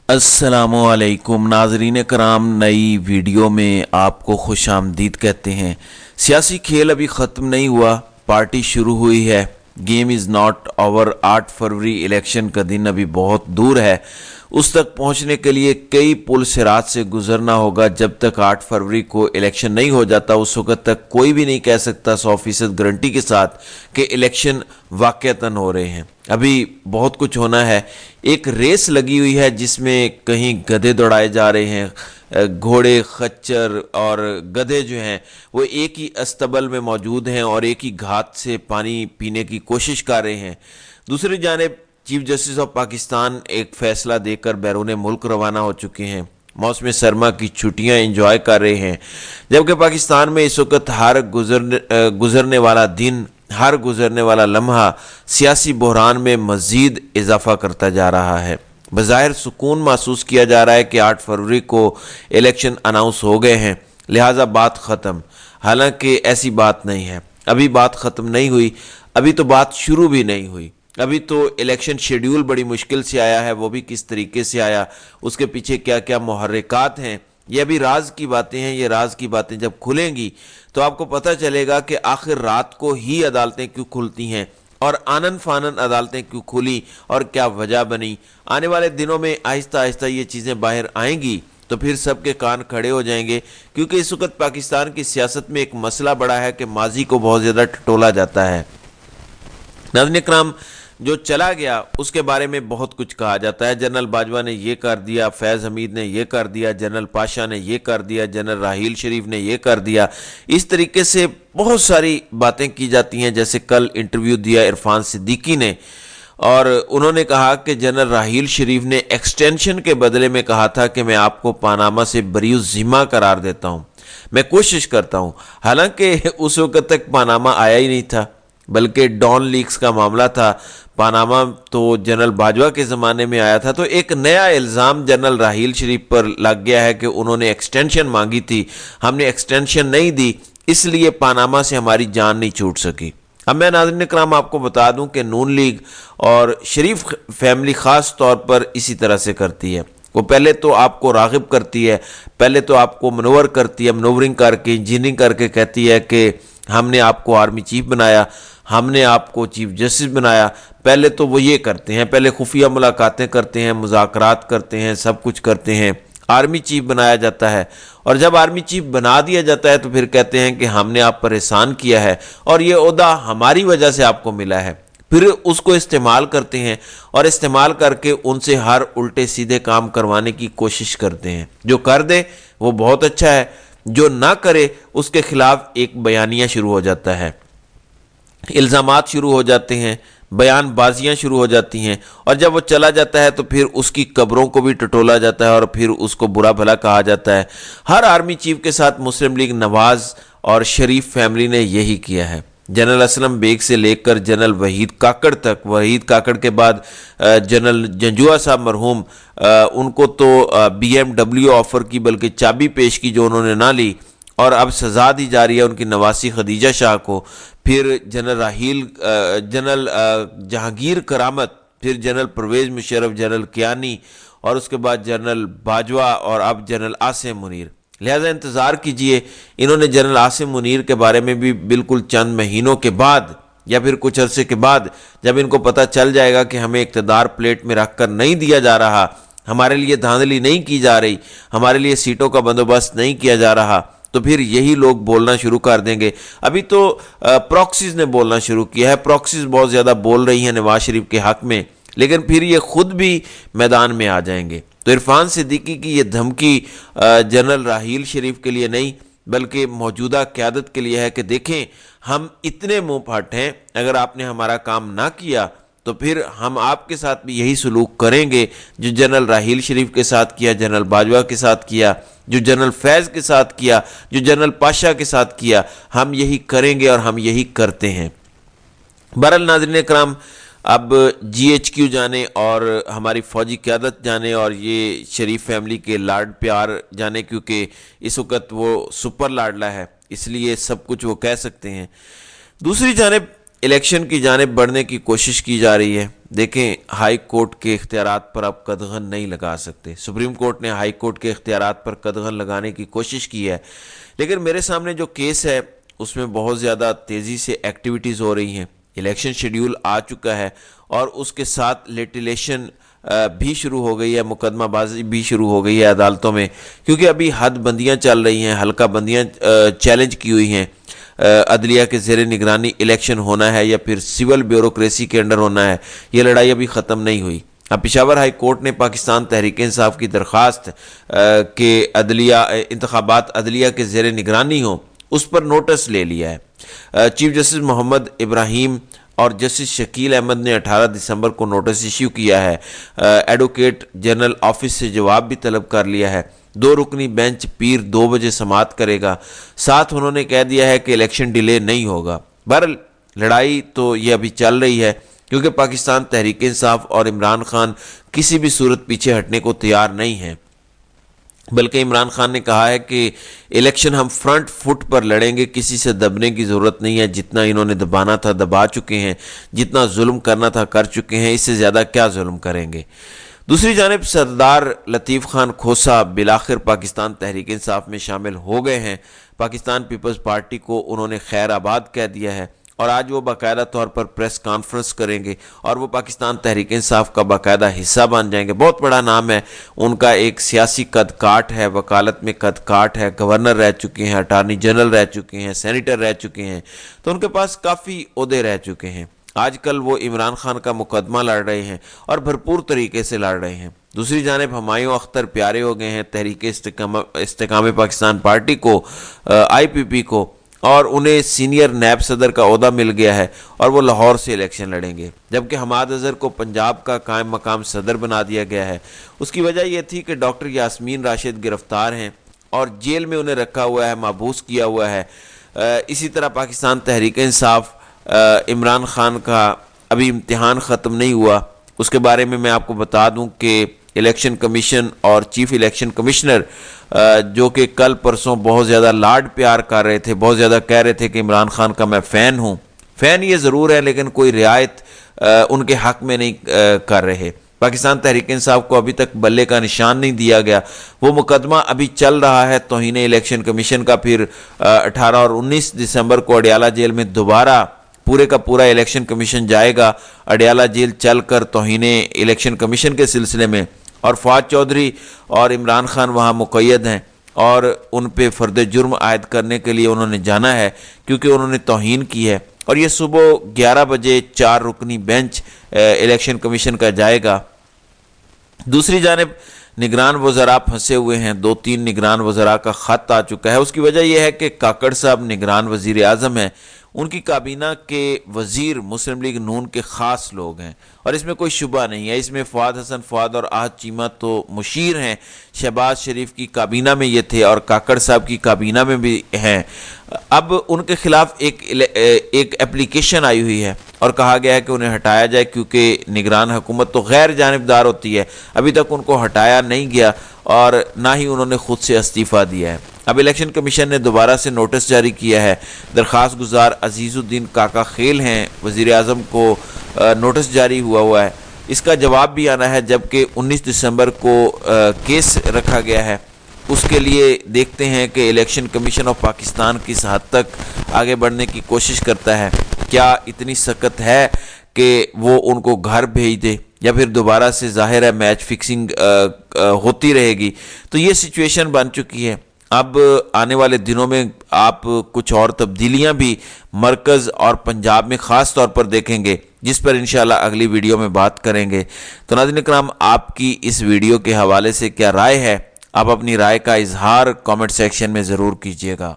अस्सलामुअलैकुम नाजरीन कराम, नई वीडियो में आपको खुश आमदीद कहते हैं। सियासी खेल अभी ख़त्म नहीं हुआ, पार्टी शुरू हुई है। Game is not over. 8 February election का दिन अभी बहुत दूर है। उस तक पहुंचने के लिए कई पुल सिरात से गुजरना होगा। जब तक 8 फरवरी को इलेक्शन नहीं हो जाता उस वक्त तक कोई भी नहीं कह सकता 100% गारंटी के साथ कि इलेक्शन वाक़तन हो रहे हैं। अभी बहुत कुछ होना है। एक रेस लगी हुई है जिसमें कहीं गधे दौड़ाए जा रहे हैं, घोड़े, खच्चर और गधे जो हैं वो एक ही अस्तबल में मौजूद हैं और एक ही घाट से पानी पीने की कोशिश कर रहे हैं। दूसरी जानिब चीफ जस्टिस ऑफ पाकिस्तान एक फ़ैसला देकर बैरून मुल्क रवाना हो चुके हैं। मौसम सरमा की छुट्टियां एंजॉय कर रहे हैं, जबकि पाकिस्तान में इस वक्त हर गुजरने वाला दिन, हर गुजरने वाला लम्हा सियासी बहरान में मज़ीद इजाफा करता जा रहा है। बज़ाहिर सुकून महसूस किया जा रहा है कि 8 फरवरी को इलेक्शन अनाउंस हो गए हैं, लिहाजा बात ख़त्म। हालांकि ऐसी बात नहीं है, अभी बात ख़त्म नहीं हुई, अभी तो बात शुरू भी नहीं हुई। अभी तो इलेक्शन शेड्यूल बड़ी मुश्किल से आया है, वो भी किस तरीके से आया, उसके पीछे क्या क्या मुहर्रिकात हैं, ये अभी राज की बातें हैं। ये राज की बातें जब खुलेंगी तो आपको पता चलेगा कि आखिर रात को ही अदालतें क्यों खुलती हैं और आनन फानन अदालतें क्यों खुली और क्या वजह बनी। आने वाले दिनों में आहिस्ता आहिस्ता ये चीज़ें बाहर आएंगी तो फिर सबके कान खड़े हो जाएंगे, क्योंकि इस वक्त पाकिस्तान की सियासत में एक मसला बड़ा है कि माजी को बहुत ज़्यादा टटोला जाता है। नाज़रीन इकराम, जो चला गया उसके बारे में बहुत कुछ कहा जाता है। जनरल बाजवा ने ये कर दिया, फैज़ हमीद ने ये कर दिया, जनरल पाशा ने ये कर दिया, जनरल राहील शरीफ ने ये कर दिया। इस तरीके से बहुत सारी बातें की जाती हैं। जैसे कल इंटरव्यू दिया इरफान सिद्दीकी ने और उन्होंने कहा कि जनरल राहील शरीफ ने एक्सटेंशन के बदले में कहा था कि मैं आपको पानामा से बरी ज़िम्मा करार देता हूँ, मैं कोशिश करता हूँ। हालांकि उस वक्त तक पानामा आया ही नहीं था, बल्कि डॉन लीक्स का मामला था। पानामा तो जनरल बाजवा के ज़माने में आया था। तो एक नया इल्ज़ाम जनरल राहील शरीफ पर लग गया है कि उन्होंने एक्सटेंशन मांगी थी, हमने एक्सटेंशन नहीं दी, इसलिए पानामा से हमारी जान नहीं छूट सकी। अब मैं नाज़रीन इकराम आपको बता दूं कि नून लीग और शरीफ फैमिली ख़ास तौर पर इसी तरह से करती है। वो पहले तो आपको राग़िब करती है, पहले तो आपको मनोवर करती है, मनोवरिंग करके, इंजीनियरिंग करके कहती है कि हमने आपको आर्मी चीफ बनाया, हमने आपको चीफ जस्टिस बनाया। पहले तो वो ये करते हैं, पहले खुफिया मुलाकातें करते हैं, मुज़ाकरात करते हैं, सब कुछ करते हैं, आर्मी चीफ बनाया जाता है। और जब आर्मी चीफ बना दिया जाता है तो फिर कहते हैं कि हमने आप पर एहसान किया है और ये ओहदा हमारी वजह से आपको मिला है। फिर उसको इस्तेमाल करते हैं और इस्तेमाल करके उनसे हर उल्टे सीधे काम करवाने की कोशिश करते हैं। जो कर दे वो बहुत अच्छा है, जो ना करे उसके खिलाफ एक बयानिया शुरू हो जाता है, इल्ज़ामात शुरू हो जाते हैं, बयानबाजियाँ शुरू हो जाती हैं। और जब वो चला जाता है तो फिर उसकी कब्रों को भी टटोला जाता है और फिर उसको बुरा भला कहा जाता है। हर आर्मी चीफ के साथ मुस्लिम लीग नवाज़ और शरीफ फैमिली ने यही किया है। जनरल असलम बेग से लेकर जनरल वहीद काकड़ तक, वहीद काकड़ के बाद जनरल जंजुआ साहब मरहूम, उनको तो BMW ऑफ़र की, बल्कि चाबी पेश की जो उन्होंने ना ली, और अब सज़ा दी जा रही है उनकी नवासी खदीजा शाह को। फिर जनरल राहील, जनरल जहांगीर करामत, फिर जनरल परवेज़ मुशर्रफ, जनरल कियानी और उसके बाद जनरल बाजवा और अब जनरल आसिम मुनीर। लिहाजा इंतज़ार कीजिए, इन्होंने जनरल आसिम मुनीर के बारे में भी बिल्कुल चंद महीनों के बाद या फिर कुछ अरसे के बाद जब इनको पता चल जाएगा कि हमें इक़्तिदार प्लेट में रख कर नहीं दिया जा रहा, हमारे लिए धांधली नहीं की जा रही, हमारे लिए सीटों का बंदोबस्त नहीं किया जा रहा, तो फिर यही लोग बोलना शुरू कर देंगे। अभी तो प्रॉक्सीज ने बोलना शुरू किया है, प्रॉक्सीज बहुत ज़्यादा बोल रही हैं नवाज शरीफ के हक़ में, लेकिन फिर ये खुद भी मैदान में आ जाएंगे। तो इरफान सिद्दीकी की ये धमकी जनरल राहील शरीफ के लिए नहीं बल्कि मौजूदा क़यादत के लिए है कि देखें हम इतने मुँह फट हैं, अगर आपने हमारा काम ना किया तो फिर हम आपके साथ भी यही सलूक करेंगे जो जनरल राहील शरीफ के साथ किया, जनरल बाजवा के साथ किया, जो जनरल फैज़ के साथ किया, जो जनरल पाशा के साथ किया, हम यही करेंगे और हम यही करते हैं। बहरहाल नाज़रीन इकराम, अब GHQ जाने और हमारी फ़ौजी क़यादत जाने और ये शरीफ फैमिली के लाड प्यार जाने, क्योंकि इस वक्त वो सुपर लाडला है इसलिए सब कुछ वो कह सकते हैं। दूसरी जानिब الیکشن کی جانب بڑھنے کی کوشش کی جا رہی ہے. دیکھیں ہائی کورٹ کے اختیارات پر آپ قدغن نہیں لگا سکتے. سپریم کورٹ نے ہائی کورٹ کے اختیارات پر قدغن لگانے کی کوشش کی ہے، لیکن میرے سامنے جو کیس ہے اس میں بہت زیادہ تیزی سے ایکٹیویٹیز ہو رہی ہیں. الیکشن شیڈیول آ چکا ہے اور اس کے ساتھ لیٹیلیشن بھی شروع ہو گئی ہے، مقدمہ بازی بھی شروع ہو گئی ہے عدالتوں میں، کیونکہ ابھی حد بندیاں چل رہی ہیں، حلقہ بندیاں چیلنج کی ہوئی ہیں. عدلیہ کے زیر نگرانی الیکشن ہونا ہے یا پھر سول بیوروکریسی کے انڈر ہونا ہے، یہ لڑائی ابھی ختم نہیں ہوئی. اب پشاور ہائی کورٹ نے پاکستان تحریک انصاف کی درخواست کہ عدلیہ انتخابات عدلیہ کے زیر نگرانی ہوں، اس پر نوٹس لے لیا ہے. چیف جسٹس محمد ابراہیم اور جسٹس شکیل احمد نے 18 دسمبر کو نوٹس ایشو کیا ہے. ایڈوکیٹ جنرل آفس سے جواب بھی طلب کر لیا ہے. 2 رکنی بینچ پیر 2 بجے سماعت کرے گا. ساتھ انہوں نے کہہ دیا ہے کہ الیکشن ڈیلے نہیں ہوگا. بہرحال لڑائی تو یہ ابھی چل رہی ہے، کیونکہ پاکستان تحریک انصاف اور عمران خان کسی بھی صورت پیچھے ہٹنے کو تیار نہیں ہیں، بلکہ عمران خان نے کہا ہے کہ الیکشن ہم فرنٹ فٹ پر لڑیں گے، کسی سے دبنے کی ضرورت نہیں ہے. جتنا انہوں نے دبانا تھا دبا چکے ہیں، جتنا ظلم کرنا تھا کر چکے ہیں، اس سے زیادہ کیا ظلم کریں گے. دوسری جانب سردار لطیف خان کھوسا بالآخر پاکستان تحریک انصاف میں شامل ہو گئے ہیں. پاکستان پیپلز پارٹی کو انہوں نے خیر آباد کہہ دیا ہے اور آج وہ باقاعدہ طور پر پریس کانفرنس کریں گے اور وہ پاکستان تحریک انصاف کا باقاعدہ حصہ بن جائیں گے. بہت بڑا نام ہے ان کا، ایک سیاسی قد کاٹ ہے، وکالت میں قد کاٹ ہے، گورنر رہ چکے ہیں، اٹارنی جنرل رہ چکے ہیں، سینیٹر رہ چکے ہیں، تو ان کے پاس کافی عہدے رہ چکے ہیں. آج کل وہ عمران خان کا مقدمہ لڑ رہے ہیں اور بھرپور طریقے سے لڑ رہے ہیں. دوسری جانب ہمایوں اختر پیارے ہو گئے ہیں تحریک استحکام پاکستان پارٹی کو، آئی پی پی کو، اور انہیں سینئر نیب صدر کا عہدہ مل گیا ہے اور وہ لاہور سے الیکشن لڑیں گے، جبکہ حماد اظہر کو پنجاب کا قائم مقام صدر بنا دیا گیا ہے. اس کی وجہ یہ تھی کہ ڈاکٹر یاسمین راشد گرفتار ہیں اور جیل میں انہیں رکھا ہوا ہے، محبوس کیا ہوا ہے. اسی طرح پاکستان تحریک انصاف عمران خان کا ابھی امتحان ختم نہیں ہوا. اس کے بارے میں آپ کو بتا دوں کہ الیکشن کمیشن اور چیف الیکشن کمشنر جو کہ کل پرسوں بہت زیادہ لاڈ پیار کر رہے تھے، بہت زیادہ کہہ رہے تھے کہ عمران خان کا میں فین ہوں، فین یہ ضرور ہے لیکن کوئی رعایت ان کے حق میں نہیں کر رہے. پاکستان تحریک انصاف کو ابھی تک بلے کا نشان نہیں دیا گیا. وہ مقدمہ ابھی چل رہا ہے توہین الیکشن کمیشن کا. پھر 18 اور 19 دسمبر کو اڈیالہ جیل میں دوبارہ پورے کا پورا الیکشن کمیشن جائے گا اڈیالہ جیل چل کر توہین الیکشن کمیشن کے سلسلے میں، اور فواد چودھری اور عمران خان وہاں مقید ہیں اور ان پہ فرد جرم عائد کرنے کے لیے انہوں نے جانا ہے کیونکہ انہوں نے توہین کی ہے. اور یہ صبح 11 بجے 4 رکنی بینچ الیکشن کمیشن کا جائے گا. دوسری جانب نگران وزراء پھنسے ہوئے ہیں. 2-3 نگران وزراء کا خط آ چکا ہے. اس کی وجہ یہ ہے کہ کاکڑ صاحب نگران وزیر اعظم ہیں، ان کی کابینہ کے وزیر مسلم لیگ نون کے خاص لوگ ہیں اور اس میں کوئی شبہ نہیں ہے. اس میں فواد حسن فواد اور آہد چیمہ تو مشیر ہیں، شہباز شریف کی کابینہ میں یہ تھے اور کاکڑ صاحب کی کابینہ میں بھی ہیں. اب ان کے خلاف ایک اپلیکیشن آئی ہوئی ہے اور کہا گیا ہے کہ انہیں ہٹایا جائے کیونکہ نگران حکومت تو غیر جانبدار ہوتی ہے. ابھی تک ان کو ہٹایا نہیں گیا اور نہ ہی انہوں نے خود سے استعفیٰ دیا ہے. اب الیکشن کمیشن نے دوبارہ سے نوٹس جاری کیا ہے. درخواست گزار عزیز الدین کاکا خیل ہیں، وزیر اعظم کو نوٹس جاری ہوا ہے. اس کا جواب بھی آنا ہے، جبکہ 19 دسمبر کو کیس رکھا گیا ہے. اس کے لیے دیکھتے ہیں کہ الیکشن کمیشن آف پاکستان کس حد تک آگے بڑھنے کی کوشش کرتا ہے. کیا اتنی سخت ہے کہ وہ ان کو گھر بھیج دے یا پھر دوبارہ سے ظاہر ہے میچ فکسنگ ہوتی رہے گی. تو یہ سچویشن بن چکی ہے. اب آنے والے دنوں میں آپ کچھ اور تبدیلیاں بھی مرکز اور پنجاب میں خاص طور پر دیکھیں گے، جس پر انشاءاللہ اگلی ویڈیو میں بات کریں گے. تو ناظرین اکرام، آپ کی اس ویڈیو کے حوالے سے کیا رائے ہے؟ آپ اپنی رائے کا اظہار کامنٹ سیکشن میں ضرور کیجیے گا.